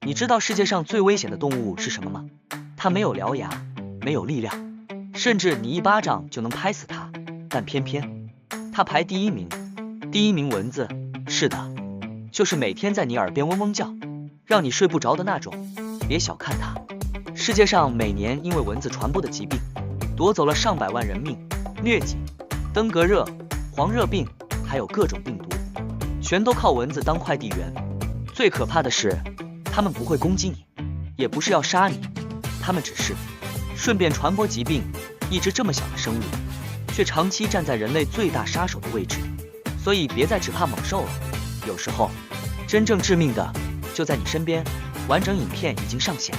你知道世界上最危险的动物是什么吗？它没有獠牙，没有力量，甚至你一巴掌就能拍死它，但偏偏它排第一名。第一名蚊子，是的，就是每天在你耳边嗡嗡叫，让你睡不着的那种。别小看它，世界上每年因为蚊子传播的疾病，夺走了上百万人命，疟疾、登革热、黄热病，还有各种病毒，全都靠蚊子当快递员。最可怕的是，它们不会攻击你，也不是要杀你，它们只是顺便传播疾病。一只这么小的生物，却长期站在人类最大杀手的位置。所以别再只怕猛兽了，有时候真正致命的就在你身边。完整影片已经上线。